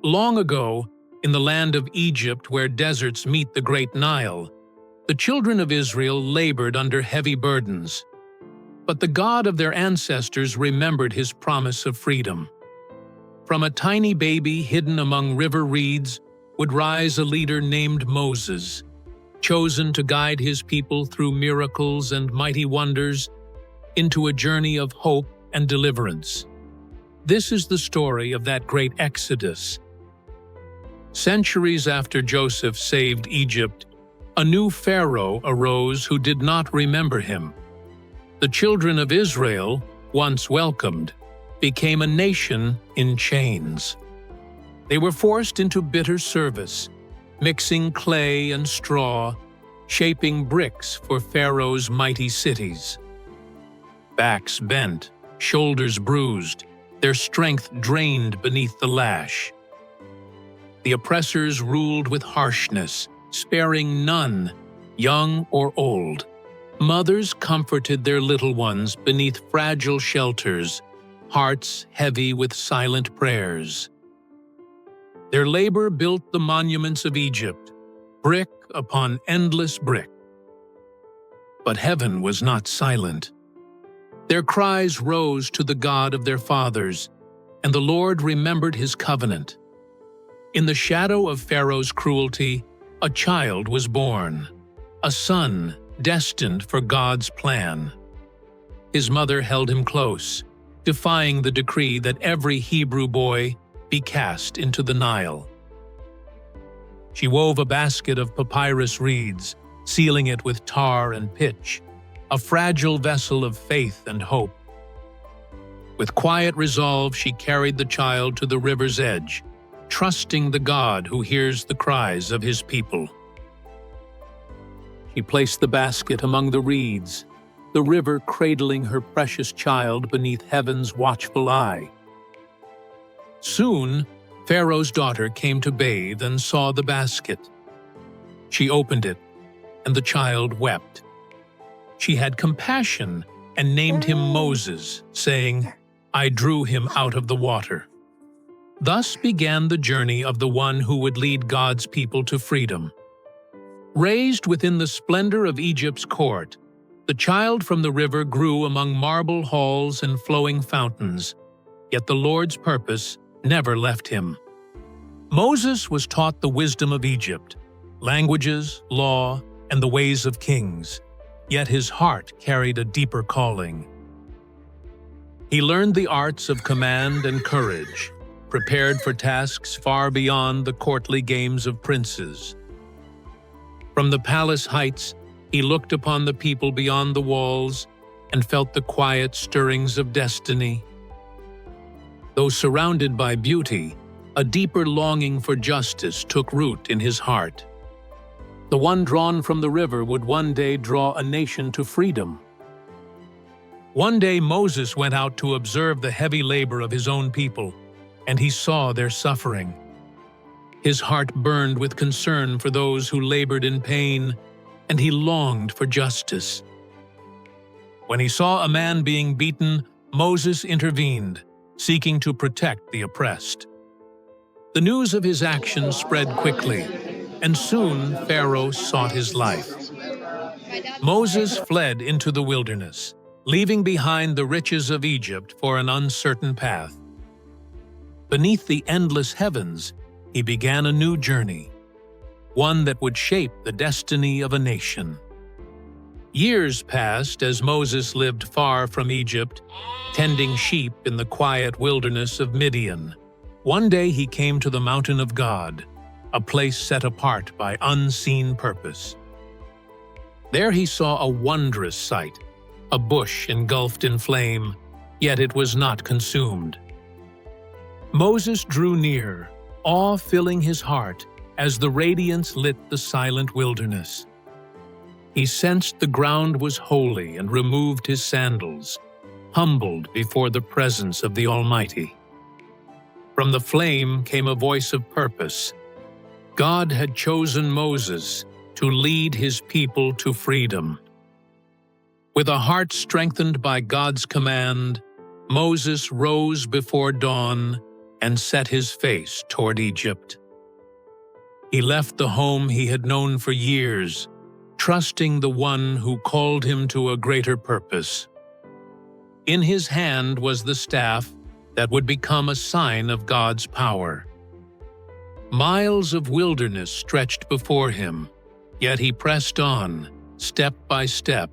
Long ago, in the land of Egypt where deserts meet the great Nile, the children of Israel labored under heavy burdens. But the God of their ancestors remembered his promise of freedom. From a tiny baby hidden among river reeds would rise a leader named Moses, chosen to guide his people through miracles and mighty wonders into a journey of hope and deliverance. This is the story of that great Exodus. Centuries after Joseph saved Egypt, a new Pharaoh arose who did not remember him. The children of Israel, once welcomed, became a nation in chains. They were forced into bitter service, mixing clay and straw, shaping bricks for Pharaoh's mighty cities. Backs bent, shoulders bruised, their strength drained beneath the lash. The oppressors ruled with harshness, sparing none, young or old. Mothers comforted their little ones beneath fragile shelters, hearts heavy with silent prayers. Their labor built the monuments of Egypt, brick upon endless brick. But heaven was not silent. Their cries rose to the God of their fathers, and the Lord remembered his covenant. In the shadow of Pharaoh's cruelty, a child was born, a son destined for God's plan. His mother held him close, defying the decree that every Hebrew boy be cast into the Nile. She wove a basket of papyrus reeds, sealing it with tar and pitch, a fragile vessel of faith and hope. With quiet resolve, she carried the child to the river's edge, trusting the God who hears the cries of his people. She placed the basket among the reeds, the river cradling her precious child beneath heaven's watchful eye. Soon, Pharaoh's daughter came to bathe and saw the basket. She opened it, and the child wept. She had compassion and named him Moses, saying, "I drew him out of the water." Thus began the journey of the one who would lead God's people to freedom. Raised within the splendor of Egypt's court, the child from the river grew among marble halls and flowing fountains, yet the Lord's purpose never left him. Moses was taught the wisdom of Egypt, languages, law, and the ways of kings, yet his heart carried a deeper calling. He learned the arts of command and courage, prepared for tasks far beyond the courtly games of princes. From the palace heights, he looked upon the people beyond the walls and felt the quiet stirrings of destiny. Though surrounded by beauty, a deeper longing for justice took root in his heart. The one drawn from the river would one day draw a nation to freedom. One day Moses went out to observe the heavy labor of his own people, and he saw their suffering. His heart burned with concern for those who labored in pain, and he longed for justice. When he saw a man being beaten, Moses intervened, seeking to protect the oppressed. The news of his actions spread quickly, and soon Pharaoh sought his life. Moses fled into the wilderness, leaving behind the riches of Egypt for an uncertain path. Beneath the endless heavens, he began a new journey, one that would shape the destiny of a nation. Years passed as Moses lived far from Egypt, tending sheep in the quiet wilderness of Midian. One day he came to the mountain of God, a place set apart by unseen purpose. There he saw a wondrous sight, a bush engulfed in flame, yet it was not consumed. Moses drew near, awe filling his heart as the radiance lit the silent wilderness. He sensed the ground was holy and removed his sandals, humbled before the presence of the Almighty. From the flame came a voice of purpose. God had chosen Moses to lead his people to freedom. With a heart strengthened by God's command, Moses rose before dawn and set his face toward Egypt. He left the home he had known for years, trusting the one who called him to a greater purpose. In his hand was the staff that would become a sign of God's power. Miles of wilderness stretched before him, yet he pressed on, step by step,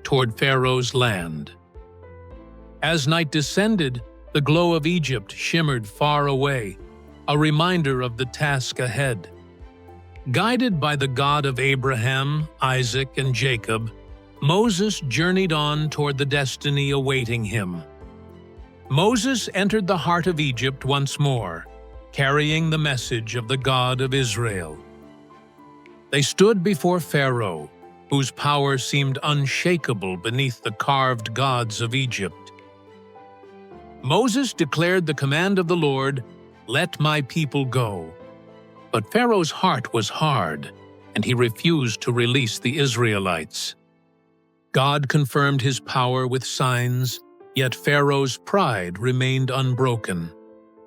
toward Pharaoh's land. As night descended, the glow of Egypt shimmered far away, a reminder of the task ahead. Guided by the God of Abraham, Isaac, and Jacob, Moses journeyed on toward the destiny awaiting him. Moses entered the heart of Egypt once more, carrying the message of the God of Israel. They stood before Pharaoh, whose power seemed unshakable beneath the carved gods of Egypt. Moses declared the command of the Lord, "Let my people go." But Pharaoh's heart was hard, and he refused to release the Israelites. God confirmed his power with signs, yet Pharaoh's pride remained unbroken.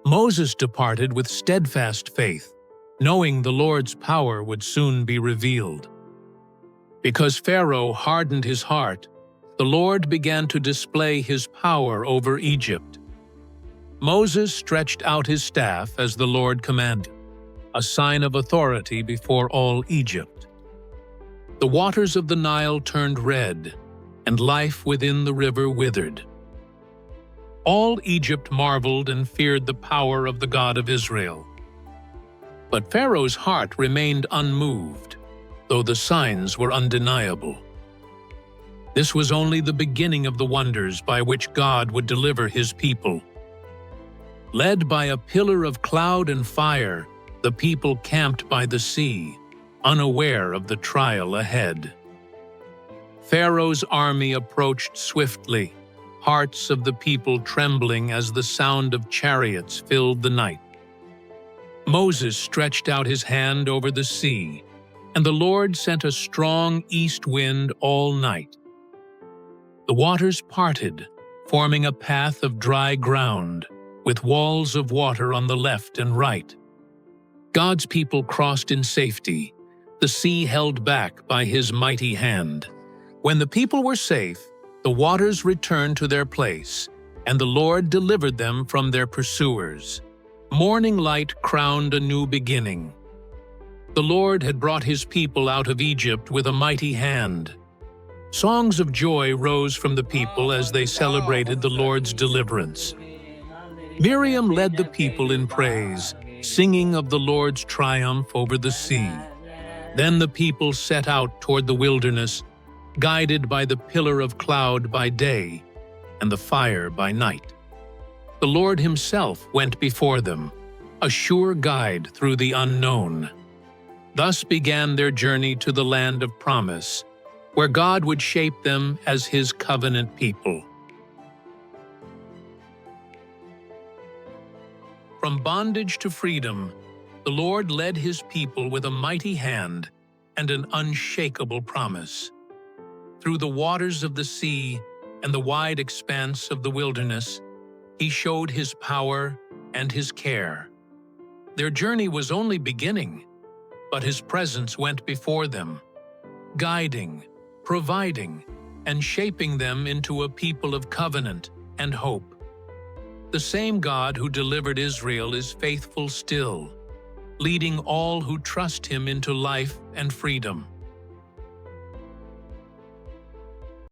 Moses departed with steadfast faith, knowing the Lord's power would soon be revealed. Because Pharaoh hardened his heart, the Lord began to display his power over Egypt. Moses stretched out his staff as the Lord commanded, a sign of authority before all Egypt. The waters of the Nile turned red, and life within the river withered. All Egypt marveled and feared the power of the God of Israel. But Pharaoh's heart remained unmoved, though the signs were undeniable. This was only the beginning of the wonders by which God would deliver his people. Led by a pillar of cloud and fire, the people camped by the sea, unaware of the trial ahead. Pharaoh's army approached swiftly, hearts of the people trembling as the sound of chariots filled the night. Moses stretched out his hand over the sea, and the Lord sent a strong east wind all night. The waters parted, forming a path of dry ground, with walls of water on the left and right. God's people crossed in safety, the sea held back by his mighty hand. When the people were safe, the waters returned to their place, and the Lord delivered them from their pursuers. Morning light crowned a new beginning. The Lord had brought his people out of Egypt with a mighty hand. Songs of joy rose from the people as they celebrated the Lord's deliverance. Miriam led the people in praise, singing of the Lord's triumph over the sea. Then the people set out toward the wilderness, guided by the pillar of cloud by day and the fire by night. The Lord himself went before them, a sure guide through the unknown. Thus began their journey to the land of promise, where God would shape them as his covenant people. From bondage to freedom, the Lord led his people with a mighty hand and an unshakable promise. Through the waters of the sea and the wide expanse of the wilderness, he showed his power and his care. Their journey was only beginning, but his presence went before them, guiding, providing, and shaping them into a people of covenant and hope. The same God who delivered Israel is faithful still, leading all who trust him into life and freedom.